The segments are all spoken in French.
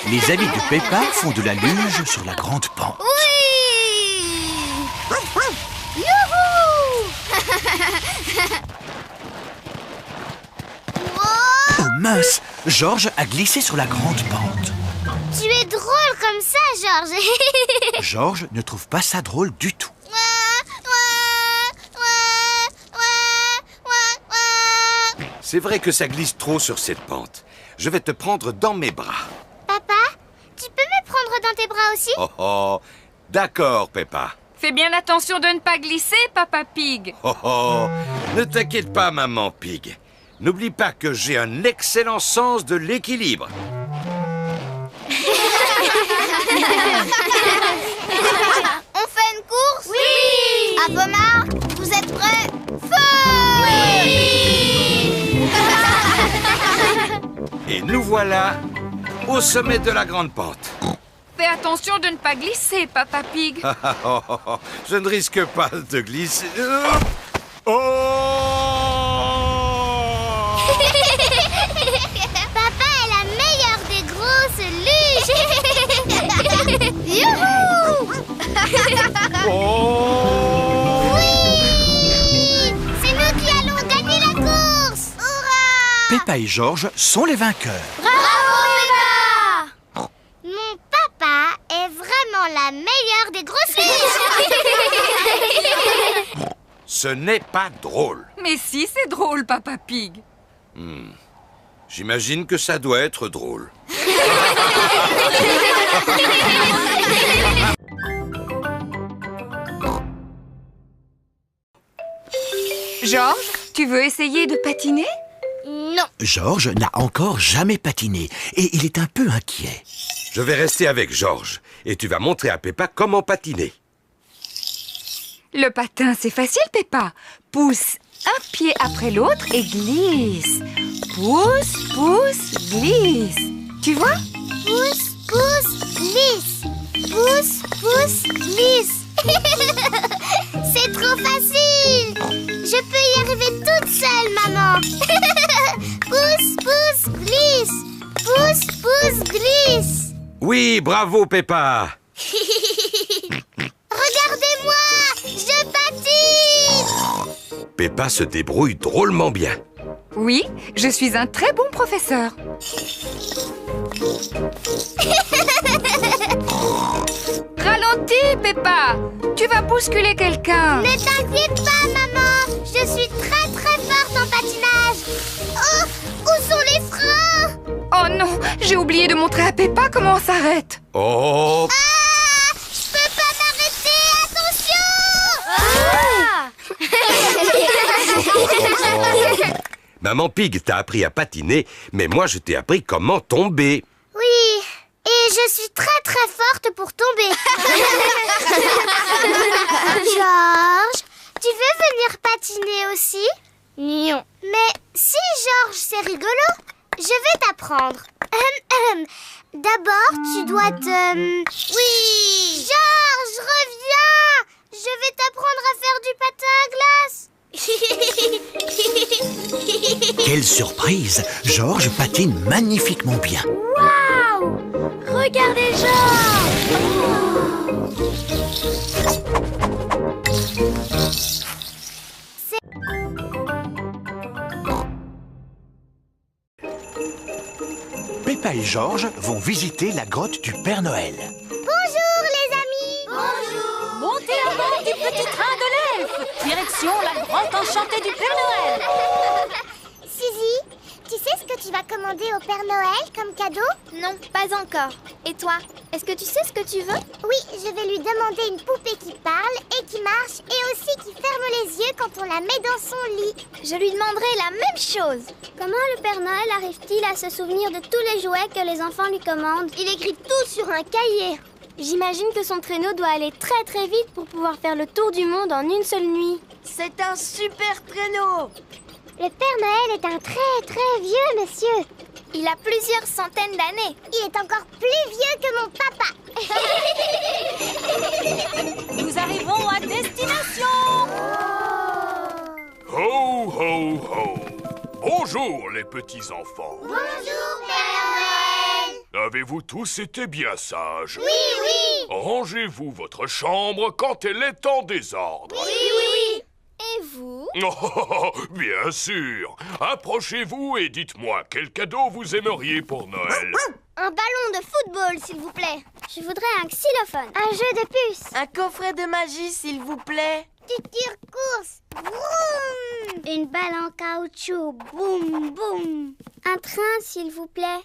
Les amis de Peppa font de la luge sur la grande pente. Oui! Youhou! Oh mince! Georges a glissé sur la grande pente. Tu es drôle comme ça, Georges. Georges ne trouve pas ça drôle du tout. C'est vrai que ça glisse trop sur cette pente. Je vais te prendre dans mes bras. Papa, tu peux me prendre dans tes bras aussi? Oh oh, d'accord, Peppa. Fais bien attention de ne pas glisser, Papa Pig. Oh oh, ne t'inquiète pas, Maman Pig. N'oublie pas que j'ai un excellent sens de l'équilibre. On fait une course? Oui! À vos marques, vous êtes prêts? Feu! Oui! Et nous voilà au sommet de la grande pente. Fais attention de ne pas glisser, Papa Pig. Je ne risque pas de glisser. Oh! Papa est la meilleure des grosses luges. Youhou! Oh! Oui! C'est nous qui allons gagner la course! Hurrah! Peppa et Georges sont les vainqueurs. Bravo, Peppa! Mon papa est vraiment la meilleure des grosses luges. Ce n'est pas drôle. Mais si, c'est drôle, Papa Pig. J'imagine que ça doit être drôle. Georges, tu veux essayer de patiner? Non. Georges n'a encore jamais patiné et il est un peu inquiet. Je vais rester avec Georges et tu vas montrer à Peppa comment patiner. Le patin, c'est facile, Peppa. Pousse un pied après l'autre et glisse. Pousse, pousse, glisse. Tu vois? Pousse, pousse, glisse. Pousse, pousse, glisse. C'est trop facile. Je peux y arriver toute seule, maman. Pousse, pousse, glisse. Pousse, pousse, glisse. Oui, bravo Peppa. Regardez-moi, je patine. Peppa se débrouille drôlement bien. Oui, je suis un très bon professeur. Ralentis, Peppa. Tu vas bousculer quelqu'un. Ne t'inquiète pas, maman. Je suis très très forte en patinage. Oh, où sont les freins? Oh non, j'ai oublié de montrer à Peppa comment on s'arrête. Oh, Ah, je peux pas m'arrêter, attention. Maman Pig t'a appris à patiner, mais moi je t'ai appris comment tomber. Oui, et je suis très très forte pour tomber. Georges, tu veux venir patiner aussi? Non. Mais si, Georges, c'est rigolo. Je vais t'apprendre. D'abord, tu dois te... Oui! Georges, reviens! Je vais t'apprendre à faire du patin à glace. Quelle surprise! Georges patine magnifiquement bien. Waouh! Regardez Georges! Peppa et Georges vont visiter la grotte du Père Noël. Bonjour les amis! Bonjour! Montez à bord du petit train de l'elfe. Direction la grotte enchantée du Père Noël. Suzy, tu sais ce que tu vas commander au Père Noël comme cadeau? Non, pas encore. Et toi? Est-ce que tu sais ce que tu veux? Oui, je vais lui demander une poupée qui parle et qui marche et aussi qui ferme les yeux quand on la met dans son lit. Je lui demanderai la même chose. Comment le Père Noël arrive-t-il à se souvenir de tous les jouets que les enfants lui commandent? Il écrit tout sur un cahier. J'imagine que son traîneau doit aller très très vite pour pouvoir faire le tour du monde en une seule nuit. C'est un super traîneau! Le Père Noël est un très très vieux monsieur. Il a plusieurs centaines d'années. Il est encore plus vieux que mon papa. Nous arrivons à destination. Ho, ho, ho. Bonjour les petits-enfants. Bonjour, Père Noël. Avez-vous tous été bien sages? Oui, oui. Rangez-vous votre chambre quand elle est en désordre. Oui. Et vous? Oh, bien sûr. Approchez-vous et dites-moi quel cadeau vous aimeriez pour Noël. Un ballon de football, s'il vous plaît. Je voudrais un xylophone. Un jeu de puces. Un coffret de magie, s'il vous plaît. Du tire-course. Vroom. Une balle en caoutchouc. Boum, boum. Un train, s'il vous plaît.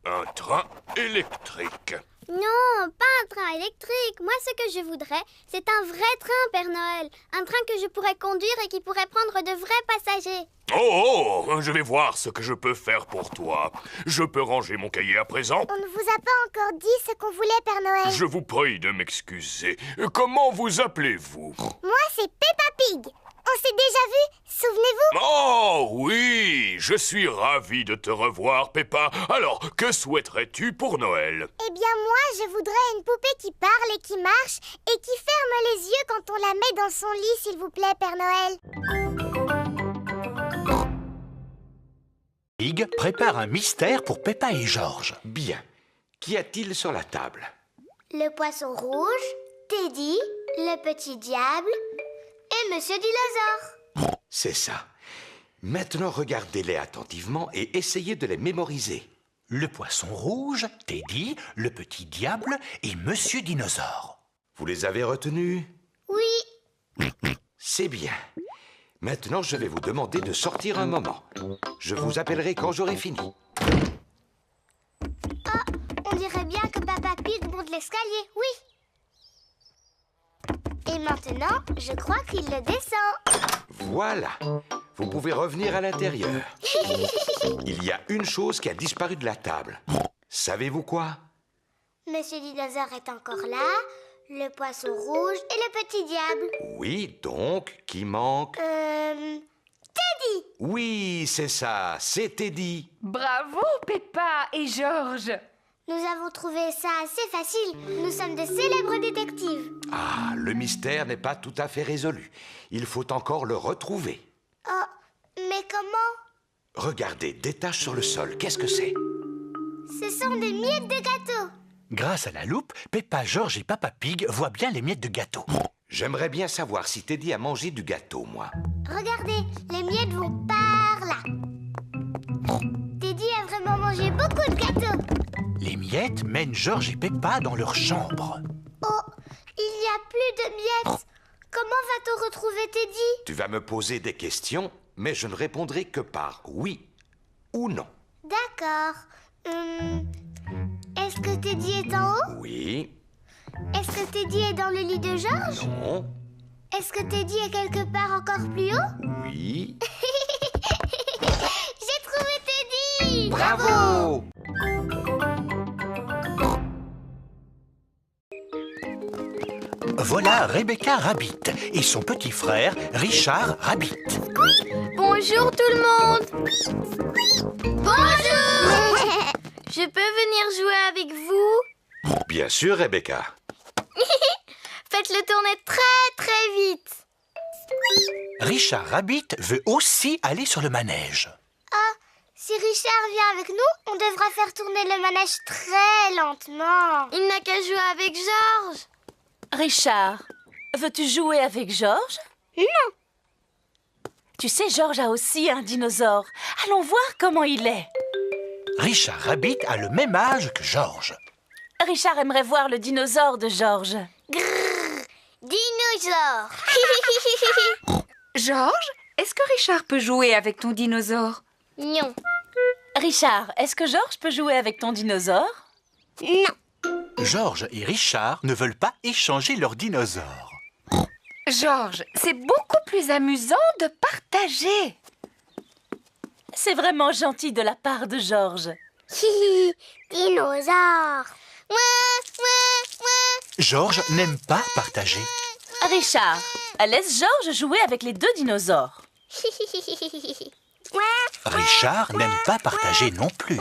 Un train électrique. Non, pas un train électrique. Moi, ce que je voudrais, c'est un vrai train, Père Noël. Un train que je pourrais conduire et qui pourrait prendre de vrais passagers. Oh, je vais voir ce que je peux faire pour toi. Je peux ranger mon cahier à présent? On ne vous a pas encore dit ce qu'on voulait, Père Noël. Je vous prie de m'excuser. Comment vous appelez-vous? Moi, c'est Peppa Pig. On s'est déjà vus, souvenez-vous? Oh oui, je suis ravi de te revoir, Peppa. Alors, que souhaiterais-tu pour Noël? Eh bien, moi, je voudrais une poupée qui parle et qui marche et qui ferme les yeux quand on la met dans son lit, s'il vous plaît, Père Noël. Pig prépare un mystère pour Peppa et Georges. Bien. Qu'y a-t-il sur la table? Le poisson rouge, Teddy, le petit diable et Monsieur Dinosaure. C'est ça. Maintenant, regardez-les attentivement et essayez de les mémoriser. Le poisson rouge, Teddy, le petit diable et Monsieur Dinosaure. Vous les avez retenus? Oui. C'est bien. Maintenant, je vais vous demander de sortir un moment. Je vous appellerai quand j'aurai fini. On dirait bien que Peppa Pig monte l'escalier, oui. Et maintenant, je crois qu'il le descend. Voilà. Vous pouvez revenir à l'intérieur. Il y a une chose qui a disparu de la table. Savez-vous quoi? Monsieur Dinosaure est encore là, le poisson rouge et le petit diable. Oui, donc, qui manque? Teddy. Oui, c'est ça, c'est Teddy. Bravo, Peppa et Georges. Nous avons trouvé ça assez facile. Nous sommes de célèbres détectives. Ah, le mystère n'est pas tout à fait résolu. Il faut encore le retrouver. Oh, mais comment? Regardez, des taches sur le sol, qu'est-ce que c'est? Ce sont des miettes de gâteau. Grâce à la loupe, Peppa, Georges et Peppa Pig voient bien les miettes de gâteau. J'aimerais bien savoir si Teddy a mangé du gâteau, moi. Regardez, les miettes vont par là. Teddy a vraiment mangé beaucoup de gâteaux. Les miettes mènent Georges et Peppa dans leur chambre. Oh, il n'y a plus de miettes. Comment va-t-on retrouver Teddy? Tu vas me poser des questions, mais je ne répondrai que par oui ou non. D'accord. Est-ce que Teddy est en haut? Oui, Est-ce que Teddy est dans le lit de Georges? non, Est-ce que Teddy est quelque part encore plus haut? oui. J'ai trouvé Teddy! Bravo! Voilà Rebecca Rabbit et son petit frère Richard Rabbit. Bonjour tout le monde. Bonjour. Je peux venir jouer avec vous? Bien sûr, Rebecca. Faites-le tourner très très vite. Richard Rabbit veut aussi aller sur le manège. Si Richard vient avec nous, on devra faire tourner le manège très lentement. Il n'a qu'à jouer avec Georges. Richard, veux-tu jouer avec Georges? Non. Tu sais, Georges a aussi un dinosaure. Allons voir comment il est. Richard Rabbit a le même âge que Georges. Richard aimerait voir le dinosaure de Georges. Dinosaure. Georges, est-ce que Richard peut jouer avec ton dinosaure? Non. Richard, est-ce que Georges peut jouer avec ton dinosaure? Non. Georges et Richard ne veulent pas échanger leurs dinosaures. Georges, c'est beaucoup plus amusant de partager. C'est vraiment gentil de la part de Georges. Dinosaure. Georges n'aime pas partager. Richard, laisse Georges jouer avec les deux dinosaures. Richard n'aime pas partager non plus.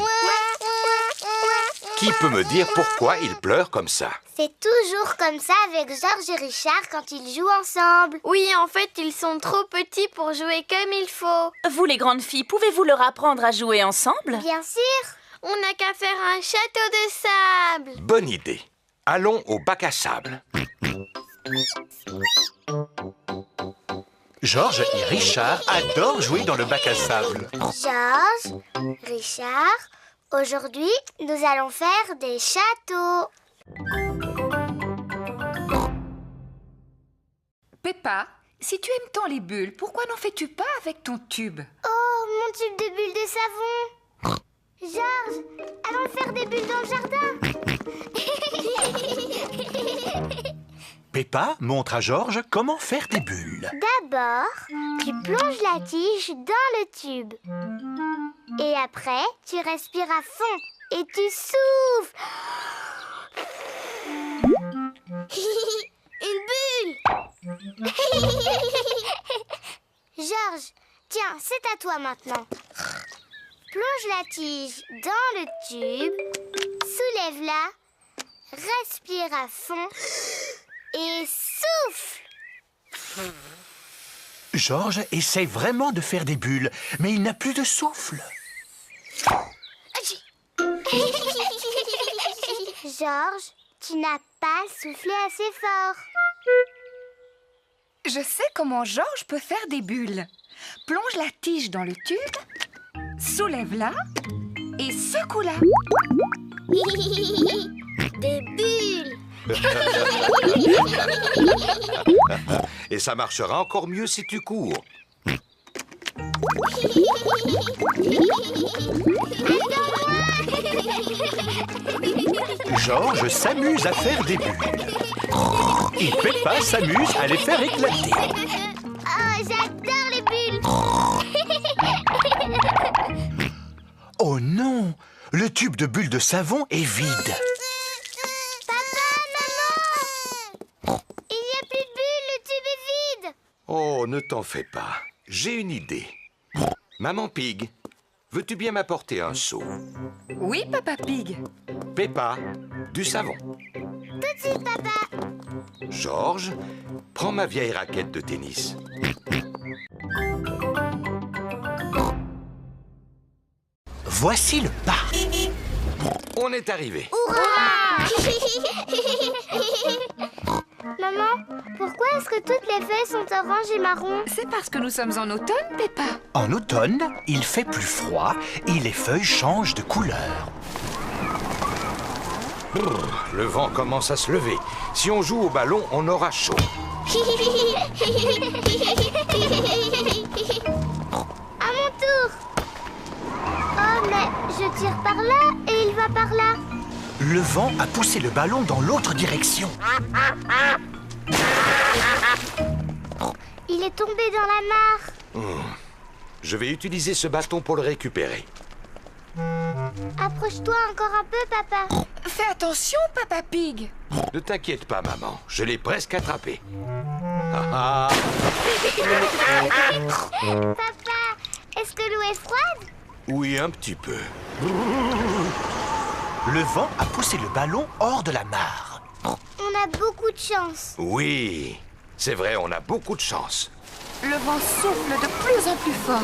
Qui peut me dire pourquoi il pleure comme ça? C'est toujours comme ça avec Georges et Richard quand ils jouent ensemble. Oui, en fait, ils sont trop petits pour jouer comme il faut. Vous, les grandes filles, pouvez-vous leur apprendre à jouer ensemble? Bien sûr. On n'a qu'à faire un château de sable. Bonne idée. Allons au bac à sable. Georges et Richard adorent jouer dans le bac à sable. Georges, Richard, aujourd'hui, nous allons faire des châteaux. Peppa, si tu aimes tant les bulles, pourquoi n'en fais-tu pas avec ton tube? Oh, mon tube de bulles de savon. Georges, allons faire des bulles dans le jardin. Peppa montre à Georges comment faire des bulles. D'abord, tu plonges la tige dans le tube. Et après, tu respires à fond et tu souffles. Une bulle. Georges, tiens, c'est à toi maintenant. Plonge la tige dans le tube, soulève-la, respire à fond et souffle. Georges essaie vraiment de faire des bulles, mais il n'a plus de souffle. Georges, tu n'as pas soufflé assez fort. Je sais comment Georges peut faire des bulles. Plonge la tige dans le tube, soulève-la et secoue-la. Des bulles. Et ça marchera encore mieux si tu cours. Georges s'amuse à faire des bulles. Et Peppa s'amuse à les faire éclater. Oh, j'adore les bulles. Oh non! Le tube de bulles de savon est vide. Papa, maman! Il n'y a plus de bulles, le tube est vide. Oh, ne t'en fais pas. J'ai une idée. Maman Pig, veux-tu bien m'apporter un seau? Oui, Papa Pig. Peppa, du savon. Tout de suite, papa. Georges, prends ma vieille raquette de tennis. Voici le parc. On est arrivé. Maman, pourquoi est-ce que toutes les feuilles sont oranges et marron? C'est parce que nous sommes en automne, Peppa. En automne, il fait plus froid et les feuilles changent de couleur. Brrr, le vent commence à se lever. Si on joue au ballon, on aura chaud. À mon tour. Oh, mais je tire par là et il va par là. Le vent a poussé le ballon dans l'autre direction. Il est tombé dans la mare. Je vais utiliser ce bâton pour le récupérer. Approche-toi encore un peu, papa. Fais attention, Papa Pig. Ne t'inquiète pas, maman. Je l'ai presque attrapé. Ah, ah. Papa, est-ce que l'eau est froide? Oui, un petit peu. Le vent a poussé le ballon hors de la mare. On a beaucoup de chance. Oui, c'est vrai, on a beaucoup de chance. Le vent souffle de plus en plus fort.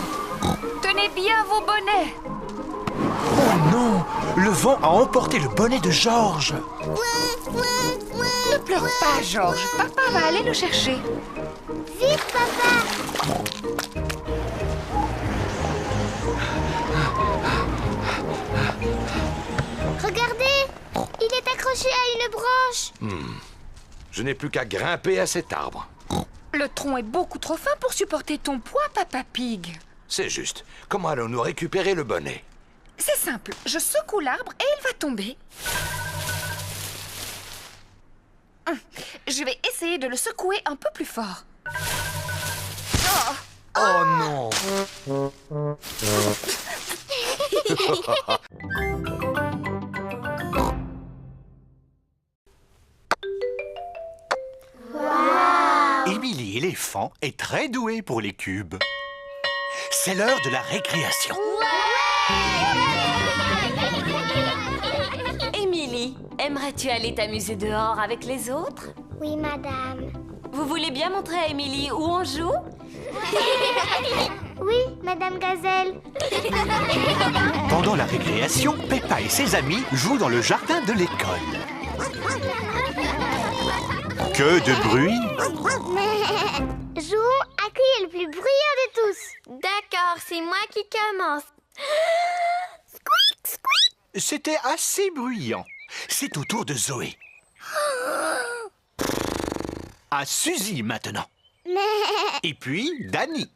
Tenez bien vos bonnets. Oh non! Le vent a emporté le bonnet de Georges. Ne pleure pas, Georges. Papa va aller le chercher. Vite, papa. Regardez, il est accroché à une branche. Je n'ai plus qu'à grimper à cet arbre. Le tronc est beaucoup trop fin pour supporter ton poids, Papa Pig. C'est juste. Comment allons-nous récupérer le bonnet? C'est simple. Je secoue l'arbre et il va tomber. Je vais essayer de le secouer un peu plus fort. Oh non! Émilie éléphant est très douée pour les cubes. C'est l'heure de la récréation. aimerais-tu aller t'amuser dehors avec les autres? Oui, madame. Vous voulez bien montrer à Émilie où on joue? Oui, madame Gazelle. Pendant la récréation, Peppa et ses amis jouent dans le jardin de l'école. Que de bruit! Jouons à qui est le plus bruyant de tous. D'accord, c'est moi qui commence. Squeak, squeak. C'était assez bruyant. C'est au tour de Zoé. À Suzy maintenant. Et puis Dani.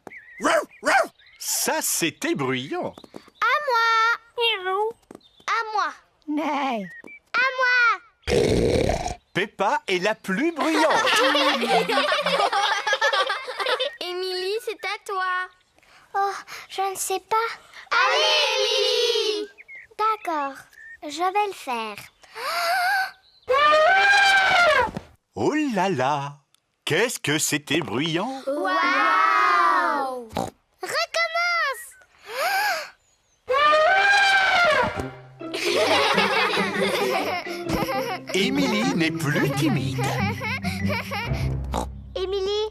Ça, c'était bruyant. À moi. À moi. Peppa est la plus bruyante. Émilie, c'est à toi. Oh, je ne sais pas. Allez, Émilie. D'accord, je vais le faire. Oh là là! Qu'est-ce que c'était bruyant! Waouh! Recommence! Émilie n'est plus timide. Émilie,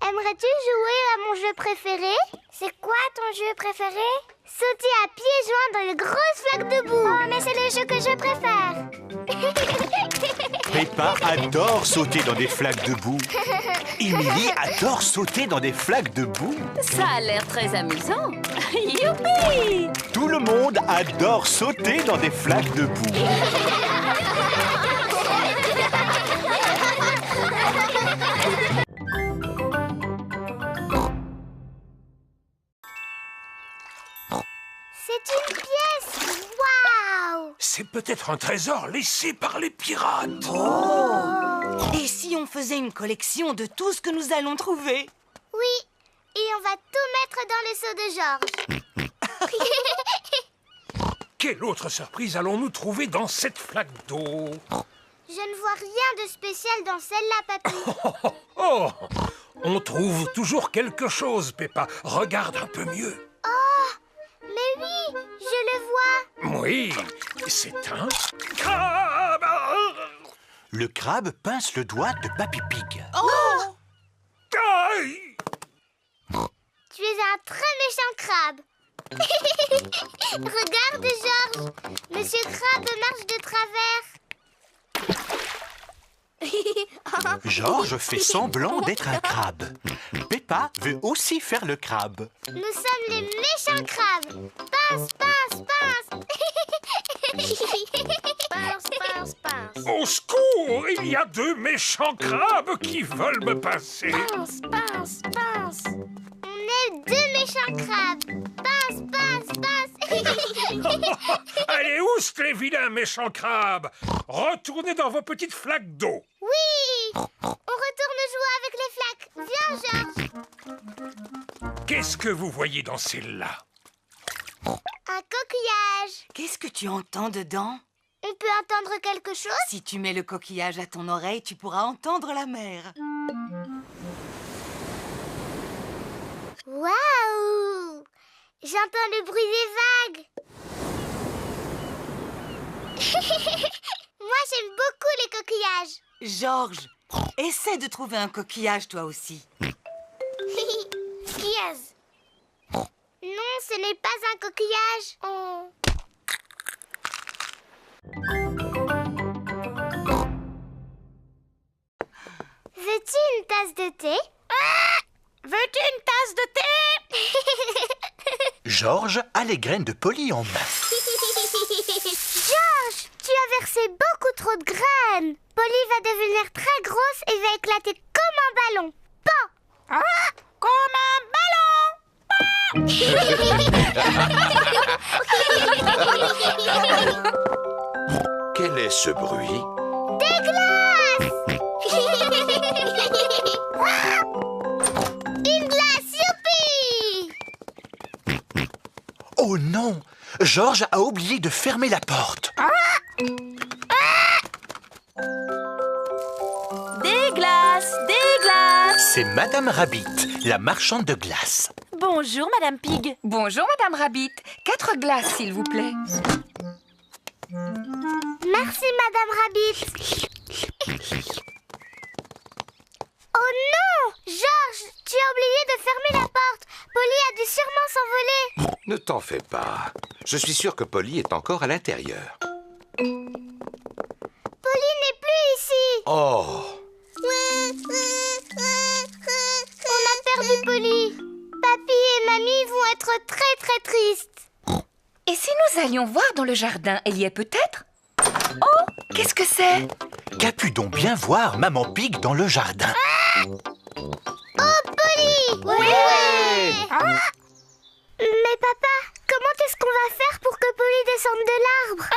aimerais-tu jouer à mon jeu préféré? C'est quoi ton jeu préféré? Sauter à pieds joints dans les grosses flaques de boue. Oh, mais c'est le jeu que je préfère. Peppa adore sauter dans des flaques de boue. Émilie adore sauter dans des flaques de boue. Ça a l'air très amusant. Youpi! Tout le monde adore sauter dans des flaques de boue. C'est une pièce. Waouh! C'est peut-être un trésor laissé par les pirates. Et si on faisait une collection de tout ce que nous allons trouver? Oui, et on va tout mettre dans le seau de Georges. Quelle autre surprise allons-nous trouver dans cette flaque d'eau? Je ne vois rien de spécial dans celle-là, papy. Oh, on trouve toujours quelque chose, Peppa. Regarde un peu mieux. Mais oui, je le vois. Oui, c'est un crabe. Le crabe pince le doigt de Papy Pig. Aïe! Tu es un très méchant crabe. Regarde, Georges. Monsieur Crabe marche de travers. Georges fait semblant d'être un crabe. Peppa veut aussi faire le crabe. Nous sommes les méchants crabes. Pince, pince, pince. Pince, pince, pince. Au secours! Il y a deux méchants crabes qui veulent me pincer. Pince, pince, pince. On est deux méchants crabes. Pince, pince, pince. Allez, oust les vilains méchants crabes! Retournez dans vos petites flaques d'eau. Oui! On retourne jouer avec les flaques. Viens, Georges. Qu'est-ce que vous voyez dans celle-là? Un coquillage. Qu'est-ce que tu entends dedans? On peut entendre quelque chose? Si tu mets le coquillage à ton oreille, tu pourras entendre la mer. Waouh! J'entends le bruit des vagues. Moi, j'aime beaucoup les coquillages. Georges, essaie de trouver un coquillage toi aussi. Yes. Non, ce n'est pas un coquillage. Oh. Veux-tu une tasse de thé? Veux-tu une tasse de thé? Georges a les graines de Polly en main. Georges, tu as versé beaucoup trop de graines. Polly va devenir très grosse et va éclater comme un ballon. Pan! Comme un ballon! Quel est ce bruit? Des glaces! Une glace, youpi! Oh non! Georges a oublié de fermer la porte. Des glaces, des glaces. C'est Madame Rabbit, la marchande de glace. Bonjour, Madame Pig. Bonjour, Madame Rabbit. 4 glaces, s'il vous plaît. Merci, Madame Rabbit. Oh non! Georges, tu as oublié de fermer la porte. Polly a dû sûrement s'envoler. Ne t'en fais pas. Je suis sûr que Polly est encore à l'intérieur. Polly n'est plus ici. Oh! On a perdu Polly. Papy et Mamie vont être très très tristes. Et si nous allions voir dans le jardin, elle y est peut-être? Oh, qu'est-ce que c'est? Qu'a-pu donc bien voir Maman Pig dans le jardin? Oh, Polly! Ouais! Mais papa, comment est-ce qu'on va faire pour que Polly descende de l'arbre?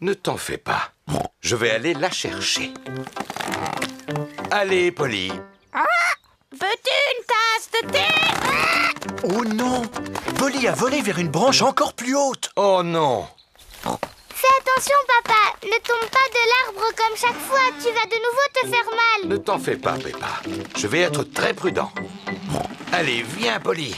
Ne t'en fais pas. Je vais aller la chercher. Allez, Polly. Veux-tu une tasse de thé? Oh non! Polly a volé vers une branche encore plus haute. Oh non! Fais attention, papa. Ne tombe pas de l'arbre comme chaque fois. Tu vas de nouveau te faire mal. Ne t'en fais pas, Peppa. Je vais être très prudent. Allez, viens, Polly.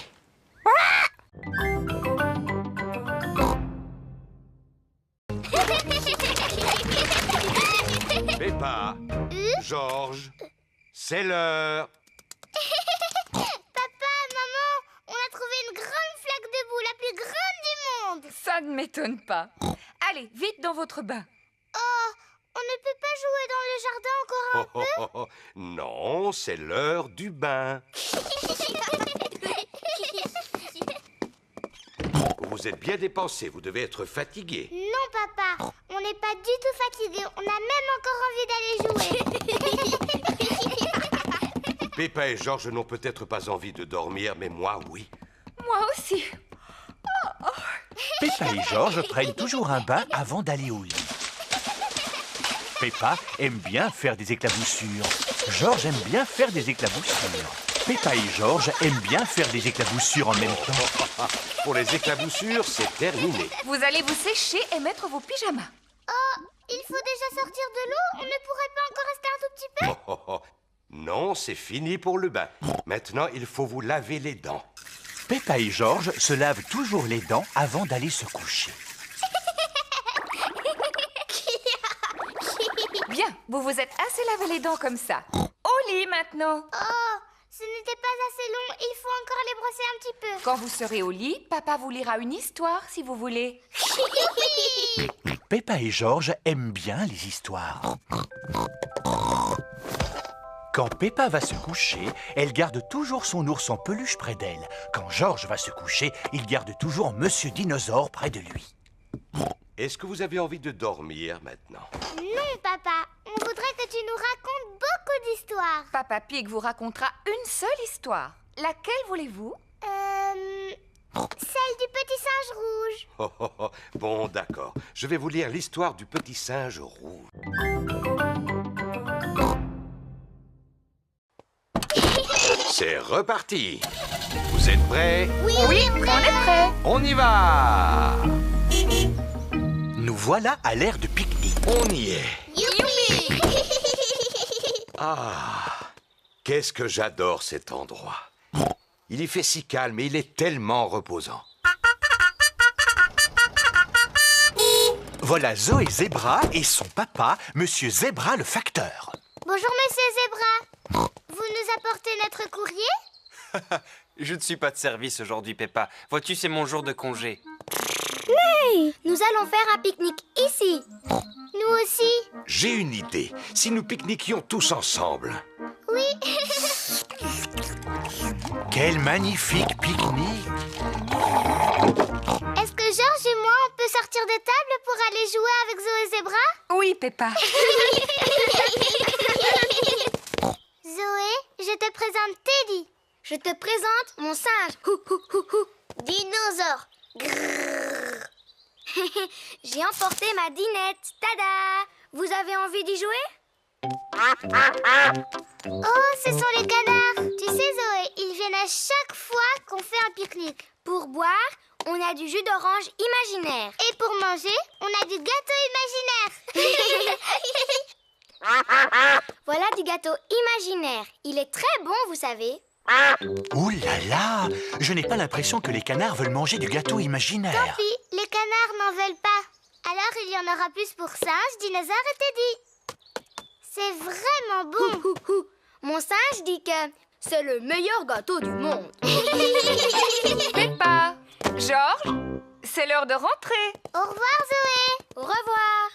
Peppa, Georges, c'est l'heure. Papa, maman, on a trouvé une grande flaque de boue, la plus grande du monde. Ça ne m'étonne pas. Allez, vite dans votre bain. Oh, on ne peut pas jouer dans le jardin encore un peu? Non, c'est l'heure du bain. Vous êtes bien dépensé, vous devez être fatigué. Non, papa, on n'est pas du tout fatigué. On a même encore envie d'aller jouer. Peppa et Georges n'ont peut-être pas envie de dormir, mais moi, oui. Moi aussi. Peppa et Georges prennent toujours un bain avant d'aller au lit. Peppa aime bien faire des éclaboussures. Georges aime bien faire des éclaboussures. Peppa et Georges aiment bien faire des éclaboussures en même temps. Pour les éclaboussures, c'est terminé. Vous allez vous sécher et mettre vos pyjamas. Oh, il faut déjà sortir de l'eau. On ne pourrait pas encore rester un tout petit peu? Non, c'est fini pour le bain. Maintenant, il faut vous laver les dents. Peppa et Georges se lavent toujours les dents avant d'aller se coucher. Bien, vous vous êtes assez lavé les dents comme ça. Au lit maintenant. Oh, ce n'était pas assez long. Il faut encore les brosser un petit peu. Quand vous serez au lit, papa vous lira une histoire si vous voulez. Peppa et Georges aiment bien les histoires. Quand Peppa va se coucher, elle garde toujours son ours en peluche près d'elle. Quand Georges va se coucher, il garde toujours Monsieur Dinosaure près de lui. Est-ce que vous avez envie de dormir maintenant? Non, papa. On voudrait que tu nous racontes beaucoup d'histoires. Papa Pig vous racontera une seule histoire. Laquelle voulez-vous? Celle du petit singe rouge. Bon, d'accord. Je vais vous lire l'histoire du petit singe rouge. C'est reparti. Vous êtes prêts? Oui, On est prêts. On y va. Nous voilà à l'ère de pique-nique. On y est. Youpi! Ah, qu'est-ce que j'adore cet endroit. Il y fait si calme et il est tellement reposant. Voilà Zoé Zébra et son papa, Monsieur Zébra le facteur. Bonjour, Monsieur Zébra. Vous nous apportez notre courrier? Je ne suis pas de service aujourd'hui, Peppa. Vois-tu, c'est mon jour de congé. Nous allons faire un pique-nique ici. Nous aussi. J'ai une idée. Si nous pique-niquions tous ensemble. Oui. Quel magnifique pique-nique! Est-ce que Georges et moi, on peut sortir de table pour aller jouer avec Zoé Zébra? Oui, Peppa. Zoé, je te présente Teddy. Je te présente mon singe. Dinosaure. J'ai emporté ma dinette. Tada! Vous avez envie d'y jouer? Oh, ce sont les canards. Tu sais, Zoé, ils viennent à chaque fois qu'on fait un pique-nique. Pour boire, on a du jus d'orange imaginaire. Et pour manger, on a du gâteau imaginaire. Voilà du gâteau imaginaire. Il est très bon, vous savez. Ouh là là! Je n'ai pas l'impression que les canards veulent manger du gâteau imaginaire. Tant pis, les canards n'en veulent pas. Alors il y en aura plus pour singe, dinosaure et Teddy. C'est vraiment bon. Mon singe dit que c'est le meilleur gâteau du monde. Peppa, Georges, c'est l'heure de rentrer. Au revoir Zoé. Au revoir.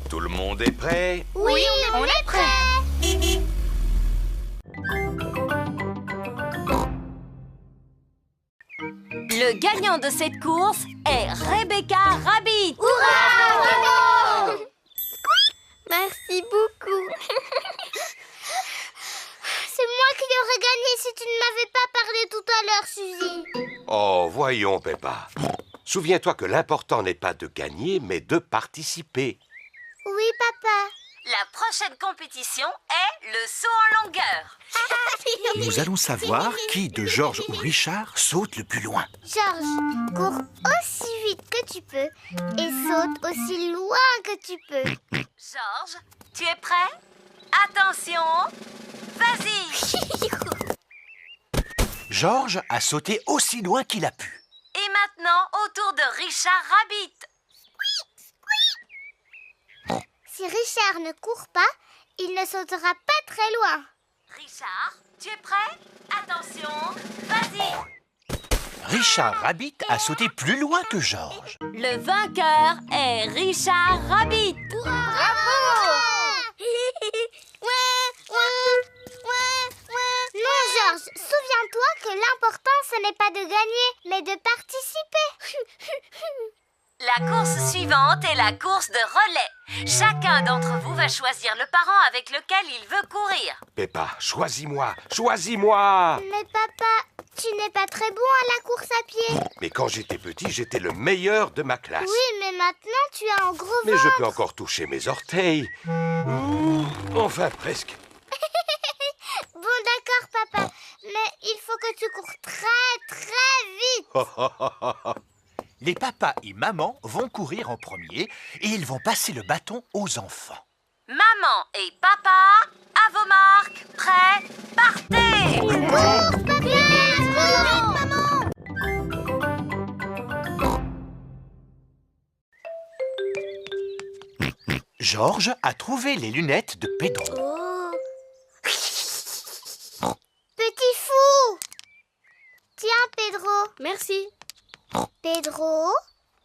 Tout le monde est prêt? Oui, on est prêt. Le gagnant de cette course est Rebecca Rabbit. Hurrah! Merci beaucoup. C'est moi qui aurais gagné si tu ne m'avais pas parlé tout à l'heure, Suzy. Oh, voyons, Peppa. Souviens-toi que l'important n'est pas de gagner, mais de participer. Oui, papa. La prochaine compétition est le saut en longueur. Nous allons savoir qui de Georges ou Richard saute le plus loin. Georges, cours aussi vite que tu peux et saute aussi loin que tu peux. Georges, tu es prêt? Attention, vas-y. Georges a sauté aussi loin qu'il a pu. Et maintenant, au tour de Richard Rabbit. Si Richard ne court pas, il ne sautera pas très loin. Richard, tu es prêt? Attention, vas-y. Richard Rabbit a sauté plus loin que Georges. Le vainqueur est Richard Rabbit. Non, Georges, souviens-toi que l'important, ce n'est pas de gagner, mais de participer. La course suivante est la course de relais. Chacun d'entre vous va choisir le parent avec lequel il veut courir. Peppa, choisis-moi, choisis-moi! Mais papa, tu n'es pas très bon à la course à pied. Mais quand j'étais petit, j'étais le meilleur de ma classe. Oui, mais maintenant, tu as un gros ventre. Mais je peux encore toucher mes orteils. Enfin, presque. Bon, d'accord, papa. Mais il faut que tu cours très, très vite. Les papas et mamans vont courir en premier et ils vont passer le bâton aux enfants. Maman et papa, à vos marques, prêts, partez! Cours, papa! Cours, maman! Georges a trouvé les lunettes de Pedro. Oh. Petit fou! Tiens, Pedro. Merci. Pedro,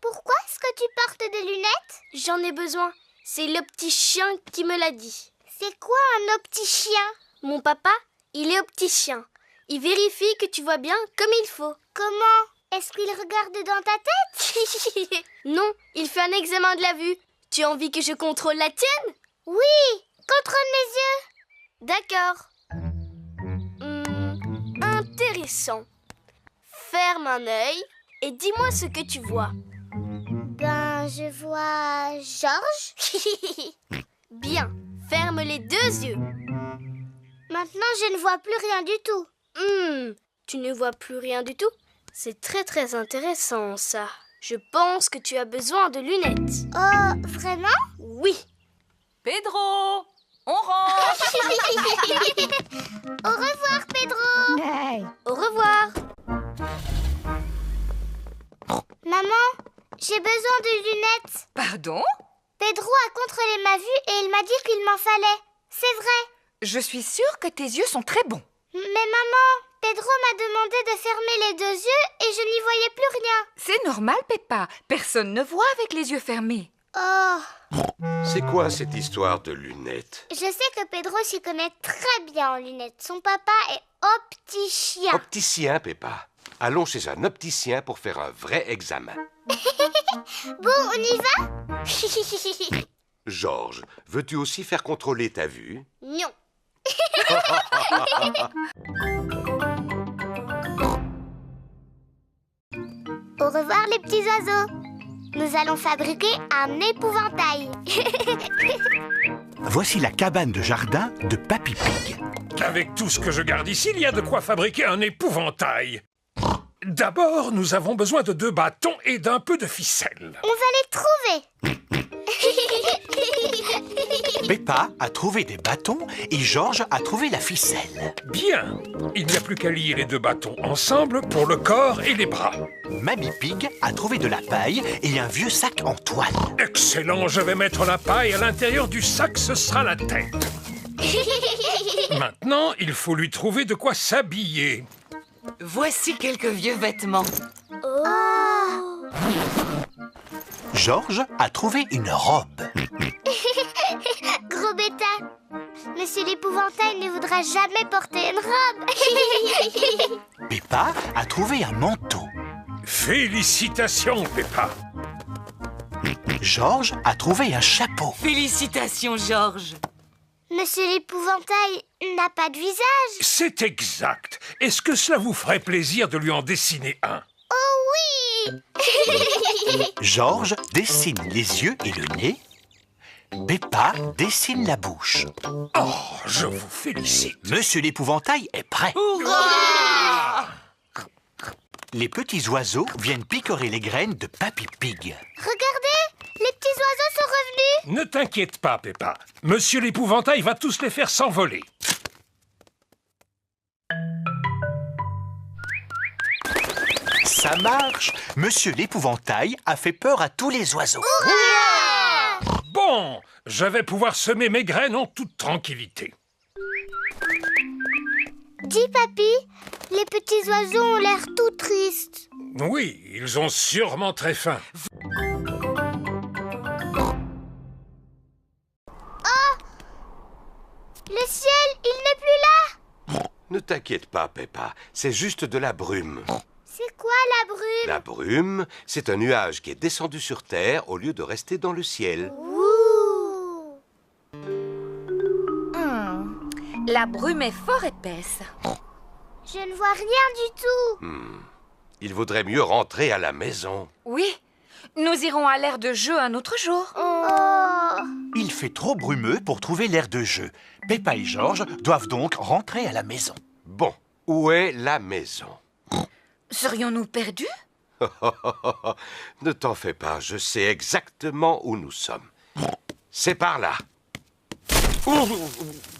pourquoi est-ce que tu portes des lunettes? J'en ai besoin. C'est le petit chien qui me l'a dit. C'est quoi un opticien? Mon papa, il est opticien. Il vérifie que tu vois bien comme il faut. Comment? Est-ce qu'il regarde dans ta tête? Non, il fait un examen de la vue. Tu as envie que je contrôle la tienne? Oui, contrôle mes yeux. D'accord. Intéressant. Ferme un œil et dis-moi ce que tu vois. Ben, je vois Georges. Bien, ferme les deux yeux. Maintenant, je ne vois plus rien du tout. Tu ne vois plus rien du tout? C'est très très intéressant ça. Je pense que tu as besoin de lunettes. Oh, vraiment? Oui. Pedro, on rentre. Au revoir, Pedro. Au revoir. Maman, j'ai besoin de lunettes. Pardon? Pedro a contrôlé ma vue et il m'a dit qu'il m'en fallait. C'est vrai. Je suis sûre que tes yeux sont très bons. Mais maman, Pedro m'a demandé de fermer les deux yeux et je n'y voyais plus rien. C'est normal, Peppa. Personne ne voit avec les yeux fermés. Oh, C'est quoi cette histoire de lunettes? je sais que Pedro s'y connaît très bien en lunettes. Son papa est opticien. Opticien, Peppa. Allons chez un opticien pour faire un vrai examen. Bon, on y va? Georges, veux-tu aussi faire contrôler ta vue? Non. Au revoir les petits oiseaux. Nous allons fabriquer un épouvantail. Voici la cabane de jardin de Papy Pig. Avec tout ce que je garde ici, il y a de quoi fabriquer un épouvantail. D'abord, nous avons besoin de 2 bâtons et d'un peu de ficelle. On va les trouver. Peppa a trouvé des bâtons et George a trouvé la ficelle. Bien. Il n'y a plus qu'à lier les deux bâtons ensemble pour le corps et les bras. Mamie Pig a trouvé de la paille et un vieux sac en toile. Excellent, je vais mettre la paille à l'intérieur du sac, ce sera la tête. Maintenant, il faut lui trouver de quoi s'habiller. Voici quelques vieux vêtements. Oh. George a trouvé une robe. Gros bêta, Monsieur l'épouvantail ne voudra jamais porter une robe. Peppa a trouvé un manteau. Félicitations, Peppa. George a trouvé un chapeau. Félicitations, George. Monsieur l'épouvantail n'a pas de visage. C'est exact. Est-ce que cela vous ferait plaisir de lui en dessiner un? Oh oui. George dessine les yeux et le nez. Peppa dessine la bouche. Oh, je vous félicite. Monsieur l'épouvantail est prêt. Hurrah! Les petits oiseaux viennent picorer les graines de Papy Pig. Regardez, les petits oiseaux sont revenus. Ne t'inquiète pas, Peppa. Monsieur l'épouvantail va tous les faire s'envoler. Ça marche. Monsieur l'épouvantail a fait peur à tous les oiseaux. Bon, je vais pouvoir semer mes graines en toute tranquillité. Dis, papy, les petits oiseaux ont l'air tout tristes. Oui, ils ont sûrement très faim. Oh! Le ciel, il n'est plus là. Ne t'inquiète pas, Peppa, c'est juste de la brume. C'est quoi la brume? La brume, c'est un nuage qui est descendu sur Terre au lieu de rester dans le ciel. Ouh. La brume est fort épaisse. Je ne vois rien du tout. Il vaudrait mieux rentrer à la maison. Oui, nous irons à l'aire de jeu un autre jour. Oh. Il fait trop brumeux pour trouver l'aire de jeu. Peppa et George doivent donc rentrer à la maison. Bon, où est la maison? Serions-nous perdus? Ne t'en fais pas, je sais exactement où nous sommes. C'est par là.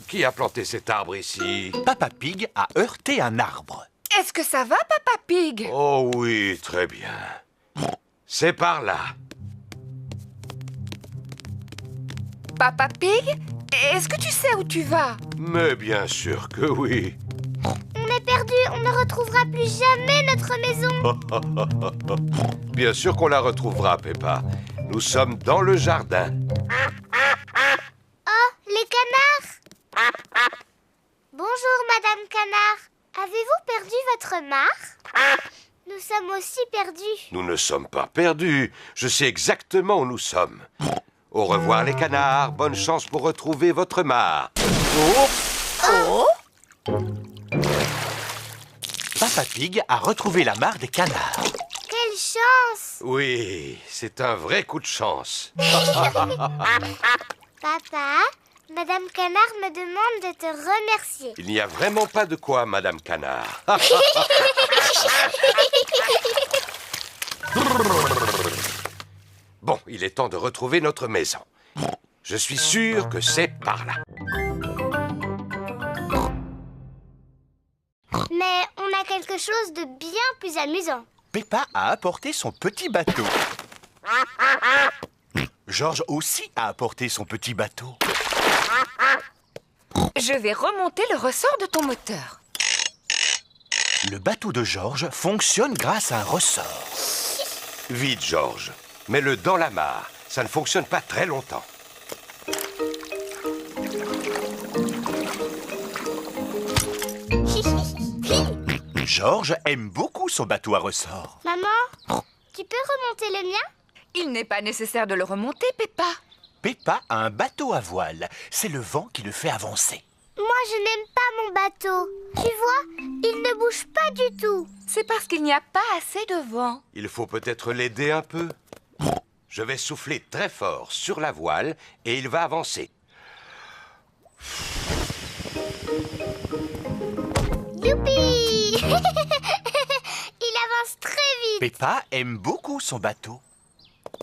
Qui a planté cet arbre ici? Papa Pig a heurté un arbre. Est-ce que ça va, Papa Pig? Oh oui, très bien. C'est par là. Papa Pig, est-ce que tu sais où tu vas? Mais bien sûr que oui. On est perdu, on ne retrouvera plus jamais notre maison. Bien sûr qu'on la retrouvera, Peppa. Nous sommes dans le jardin. Oh, les canards. Bonjour, Madame Canard. Avez-vous perdu votre mare? Nous sommes aussi perdus. Nous ne sommes pas perdus. Je sais exactement où nous sommes. Au revoir, les canards. Bonne chance pour retrouver votre mare. Oh! Papa Pig a retrouvé la mare des canards. Quelle chance! Oui, c'est un vrai coup de chance. Papa, Madame Canard me demande de te remercier. Il n'y a vraiment pas de quoi, Madame Canard. Bon, il est temps de retrouver notre maison. Je suis sûr que c'est par là. Mais on a quelque chose de bien plus amusant. Peppa a apporté son petit bateau. George aussi a apporté son petit bateau. Je vais remonter le ressort de ton moteur. Le bateau de George fonctionne grâce à un ressort. Vite, George. Mets-le dans la mare. Ça ne fonctionne pas très longtemps. George aime beaucoup son bateau à ressort. Maman, tu peux remonter le mien? Il n'est pas nécessaire de le remonter, Peppa. Peppa a un bateau à voile. C'est le vent qui le fait avancer. Moi, je n'aime pas mon bateau. Tu vois, il ne bouge pas du tout. C'est parce qu'il n'y a pas assez de vent. Il faut peut-être l'aider un peu. Je vais souffler très fort sur la voile et il va avancer. Youpi! Il avance très vite. Peppa aime beaucoup son bateau.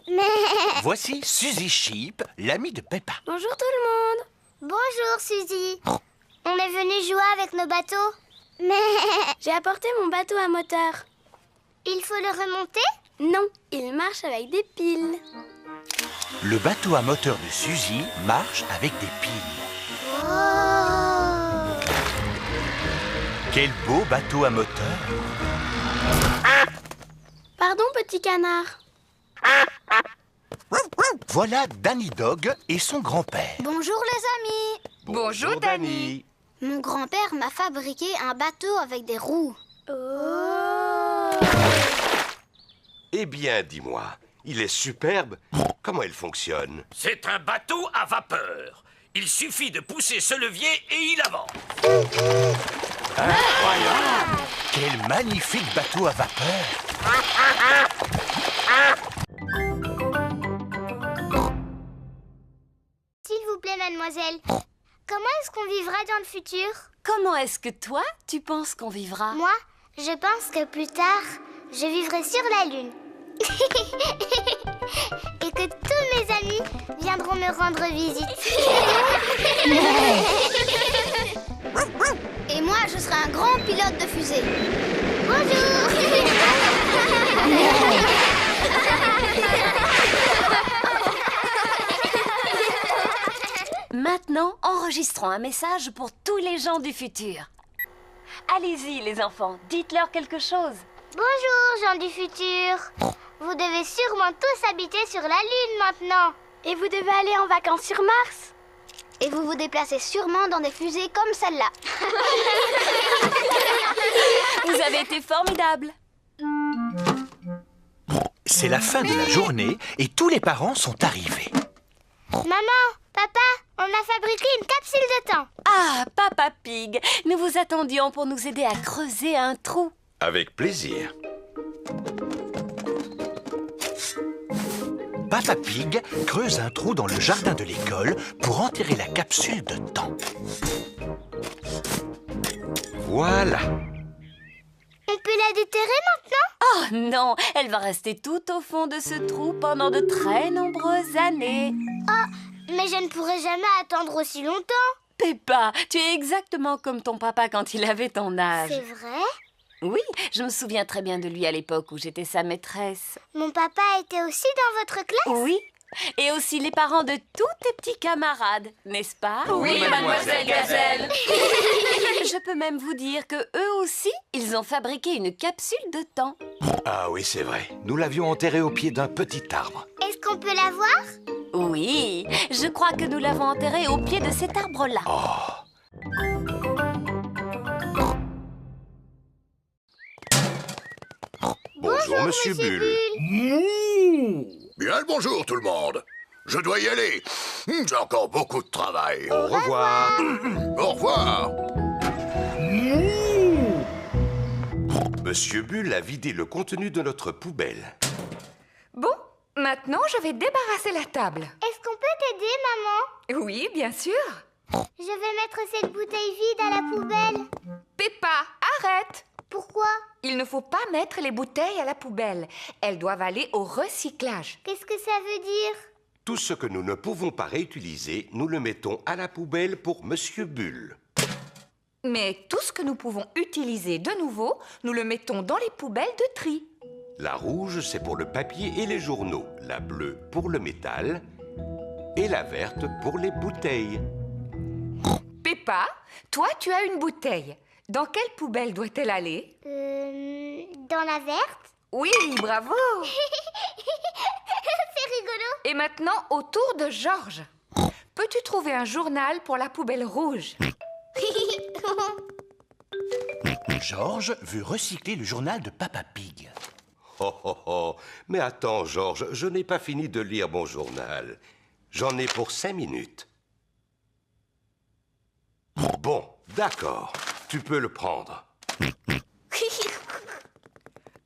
Mais... Voici Suzy Sheep, l'amie de Peppa. Bonjour tout le monde. Bonjour, Suzy. On est venu jouer avec nos bateaux. Mais... J'ai apporté mon bateau à moteur. Il faut le remonter? Non, il marche avec des piles. Le bateau à moteur de Suzy marche avec des piles. Oh! Quel beau bateau à moteur! Pardon, petit canard. Voilà Danny Dog et son grand-père. Bonjour les amis. Bonjour, Danny. Mon grand-père m'a fabriqué un bateau avec des roues. Oh! Eh bien, dis-moi, il est superbe. Comment il fonctionne? C'est un bateau à vapeur. Il suffit de pousser ce levier et il avance. Incroyable! Quel magnifique bateau à vapeur! S'il vous plaît, mademoiselle, comment est-ce qu'on vivra dans le futur? Comment est-ce que toi, tu penses qu'on vivra? Moi, je pense que plus tard, je vivrai sur la Lune. Et que tous mes amis viendront me rendre visite. Et moi, je serai un grand pilote de fusée. Bonjour. Maintenant, enregistrons un message pour tous les gens du futur. Allez-y, les enfants, dites-leur quelque chose. Bonjour, gens du futur. Vous devez sûrement tous habiter sur la Lune maintenant. Et vous devez aller en vacances sur Mars. Et vous vous déplacez sûrement dans des fusées comme celle-là. Vous avez été formidables. C'est la fin de la journée et tous les parents sont arrivés. Maman, papa, on a fabriqué une capsule de temps. Ah, Papa Pig, nous vous attendions pour nous aider à creuser un trou. Avec plaisir. Papa Pig creuse un trou dans le jardin de l'école pour enterrer la capsule de temps. Voilà. On peut la déterrer maintenant? Oh non, elle va rester tout au fond de ce trou pendant de très nombreuses années. Oh, mais je ne pourrai jamais attendre aussi longtemps. Peppa, tu es exactement comme ton papa quand il avait ton âge. C'est vrai? Oui, je me souviens très bien de lui à l'époque où j'étais sa maîtresse. Mon papa était aussi dans votre classe? Oui, et aussi les parents de tous tes petits camarades, n'est-ce pas? Oui, mademoiselle Gazelle. Je peux même vous dire que eux aussi, ils ont fabriqué une capsule de temps. Ah oui, c'est vrai. Nous l'avions enterrée au pied d'un petit arbre. Est-ce qu'on peut la voir? Oui, je crois que nous l'avons enterrée au pied de cet arbre-là. Oh. Bonjour, Monsieur Bull. Bien le bonjour, tout le monde. Je dois y aller. J'ai encore beaucoup de travail. Au revoir. Au revoir. Monsieur Bull a vidé le contenu de notre poubelle. Bon, maintenant je vais débarrasser la table. Est-ce qu'on peut t'aider, maman? Oui, bien sûr. Je vais mettre cette bouteille vide à la poubelle. Peppa, arrête! Pourquoi? Il ne faut pas mettre les bouteilles à la poubelle. Elles doivent aller au recyclage. Qu'est-ce que ça veut dire? Tout ce que nous ne pouvons pas réutiliser, nous le mettons à la poubelle pour Monsieur Bull. Mais tout ce que nous pouvons utiliser de nouveau, nous le mettons dans les poubelles de tri. La rouge, c'est pour le papier et les journaux. La bleue pour le métal. Et la verte pour les bouteilles. Peppa, toi tu as une bouteille. Dans quelle poubelle doit-elle aller? Dans la verte? Oui, bravo! C'est rigolo! Et maintenant, au tour de Georges. Peux-tu trouver un journal pour la poubelle rouge? Georges veut recycler le journal de Papa Pig. Oh, oh, oh. Mais attends, Georges, je n'ai pas fini de lire mon journal. J'en ai pour 5 minutes. Bon, d'accord. Tu peux le prendre.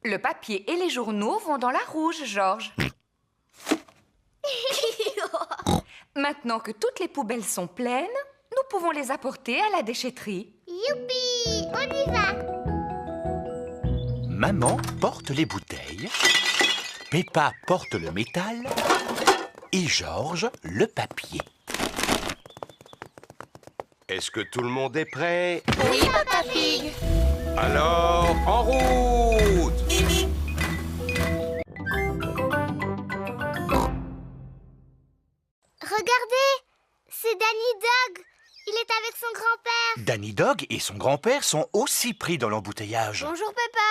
Le papier et les journaux vont dans la rouge, Georges. Maintenant que toutes les poubelles sont pleines, nous pouvons les apporter à la déchetterie. Youpi! On y va! Maman porte les bouteilles Peppa porte le métal et Georges le papier. Est-ce que tout le monde est prêt? Oui, Papa Pig. Alors, en route! Regardez, c'est Danny Dog. Il est avec son grand-père. Danny Dog et son grand-père sont aussi pris dans l'embouteillage. Bonjour, Peppa.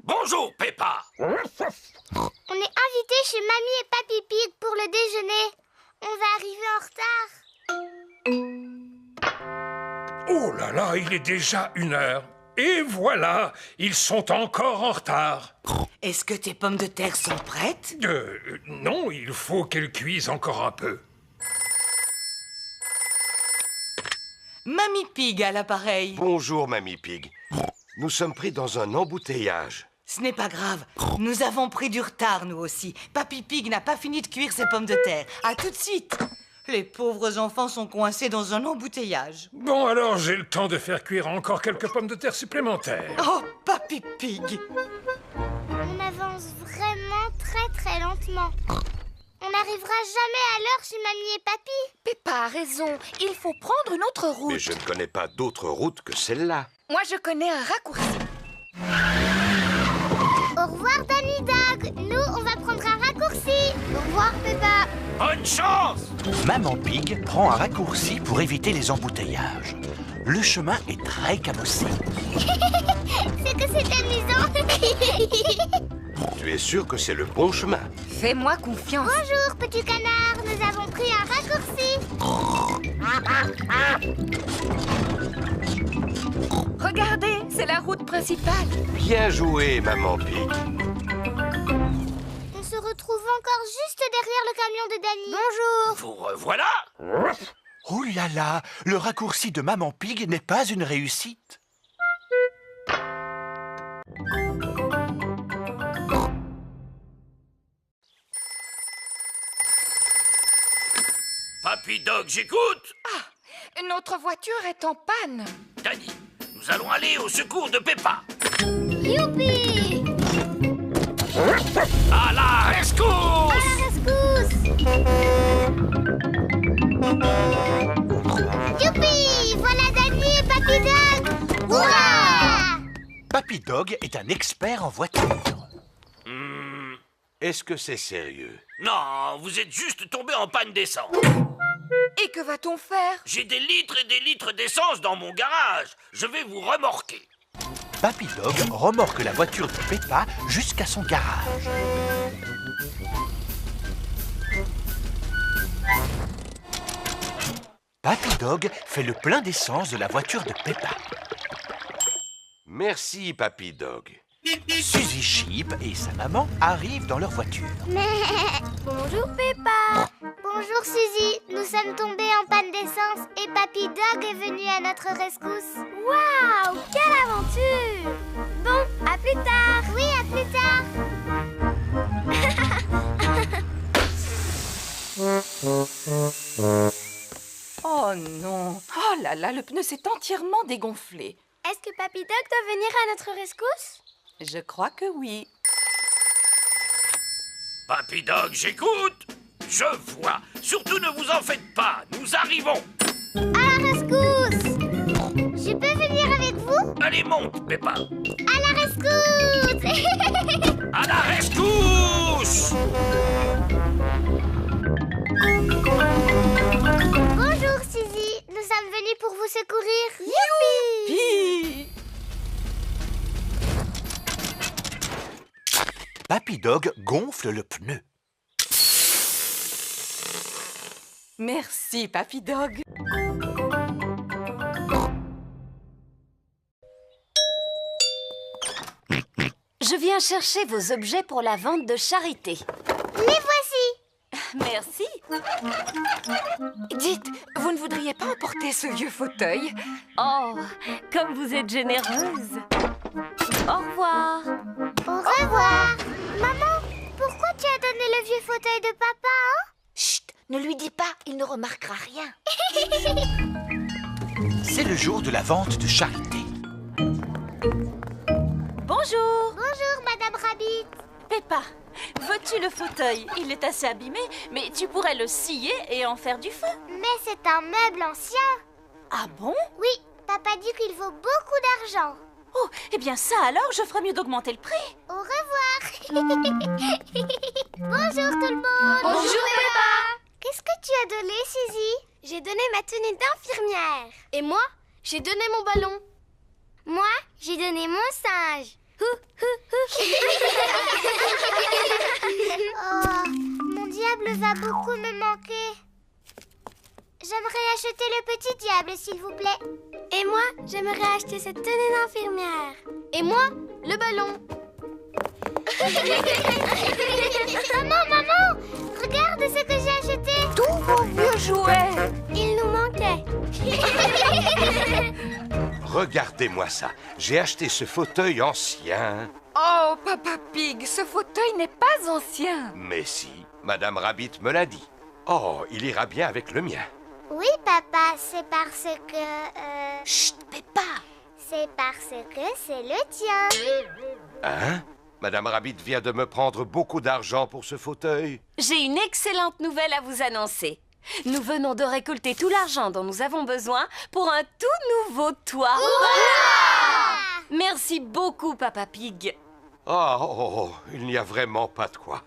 Bonjour, Peppa. On est invités chez Mamie et Papy Pig pour le déjeuner. On va arriver en retard. Oh là là, il est déjà 1h. Et voilà, ils sont encore en retard. Est-ce que tes pommes de terre sont prêtes? Non, il faut qu'elles cuisent encore un peu. Mamie Pig à l'appareil. Bonjour, Mamie Pig. Nous sommes pris dans un embouteillage. Ce n'est pas grave. Nous avons pris du retard, nous aussi. Papy Pig n'a pas fini de cuire ses pommes de terre. À tout de suite. Les pauvres enfants sont coincés dans un embouteillage. Bon, alors j'ai le temps de faire cuire encore quelques pommes de terre supplémentaires. Oh, Papy Pig! On avance vraiment très lentement. On n'arrivera jamais à l'heure chez Mamie et Papy. Peppa a raison, il faut prendre une autre route. Mais je ne connais pas d'autre route que celle-là. Moi, je connais un raccourci. Au revoir, Danny Dog. Nous, on va prendre un raccourci. Au revoir, Peppa. Bonne chance! Maman Pig prend un raccourci pour éviter les embouteillages. Le chemin est très cabossé. C'est que c'est amusant. Tu es sûr que c'est le bon chemin? Fais-moi confiance. Bonjour, petit canard. Nous avons pris un raccourci. Regardez, c'est la route principale. Bien joué, Maman Pig. On se retrouve encore juste derrière le camion de Danny. Bonjour. Vous revoilà? Oh là là, le raccourci de Maman Pig n'est pas une réussite. Papy Dog, j'écoute. Notre voiture est en panne. Danny, nous allons aller au secours de Peppa. Youpi! À la rescousse! À la rescousse! Youpi! Voilà Danny et Papy Dog! Hurrah! Papy Dog est un expert en voiture. Est-ce que c'est sérieux? Non, vous êtes juste tombé en panne d'essence. Et que va-t-on faire? J'ai des litres et des litres d'essence dans mon garage. Je vais vous remorquer. Papy Dog remorque la voiture de Peppa jusqu'à son garage. Papy Dog fait le plein d'essence de la voiture de Peppa. Merci, Papy Dog. Suzy Sheep et sa maman arrivent dans leur voiture. Bonjour Peppa. Bonjour Suzy. Nous sommes tombés en panne d'essence et Papy Dog est venu à notre rescousse. Waouh, quelle aventure! Bon, à plus tard. Oui, à plus tard. Oh non! Oh là là, le pneu s'est entièrement dégonflé. Est-ce que Papy Dog doit venir à notre rescousse? Je crois que oui. Papy Dog, j'écoute. Je vois. Surtout ne vous en faites pas. Nous arrivons. À la rescousse! Je peux venir avec vous? Allez, monte, Peppa. À la rescousse! À la rescousse! Bonjour Suzy. Nous sommes venus pour vous secourir. Youpi! Papy Dog gonfle le pneu. Merci, Papy Dog. Je viens chercher vos objets pour la vente de charité. Les voici. Merci. Dites, vous ne voudriez pas emporter ce vieux fauteuil? Oh, comme vous êtes généreuse. Au revoir. Au revoir. Maman, pourquoi tu as donné le vieux fauteuil de papa, hein? Chut, ne lui dis pas, il ne remarquera rien. C'est le jour de la vente de charité. Bonjour. Bonjour, Madame Rabbit. Peppa, veux-tu le fauteuil? Il est assez abîmé, mais tu pourrais le scier et en faire du feu. Mais c'est un meuble ancien. Ah bon? Oui, papa dit qu'il vaut beaucoup d'argent. Oh, eh bien ça alors, je ferais mieux d'augmenter le prix. Au revoir. Bonjour tout le monde. Bonjour, Peppa. Qu'est-ce que tu as donné, Suzy? J'ai donné ma tenue d'infirmière. Et moi, j'ai donné mon ballon. Moi, j'ai donné mon singe. Oh, mon diable va beaucoup me manquer. J'aimerais acheter le petit diable, s'il vous plaît. Et moi, j'aimerais acheter cette tenue d'infirmière. Et moi, le ballon. Maman, regarde ce que j'ai acheté. Tous vos vieux jouets. Il nous manquait. Regardez-moi ça. J'ai acheté ce fauteuil ancien. Oh, Papa Pig, ce fauteuil n'est pas ancien. Mais si, Madame Rabbit me l'a dit. Oh, il ira bien avec le mien. Oui, papa, c'est parce que... Chut, Peppa! C'est parce que c'est le tien. Hein? Madame Rabbit vient de me prendre beaucoup d'argent pour ce fauteuil. J'ai une excellente nouvelle à vous annoncer. Nous venons de récolter tout l'argent dont nous avons besoin pour un tout nouveau toit. Merci beaucoup, Papa Pig. Oh, il n'y a vraiment pas de quoi.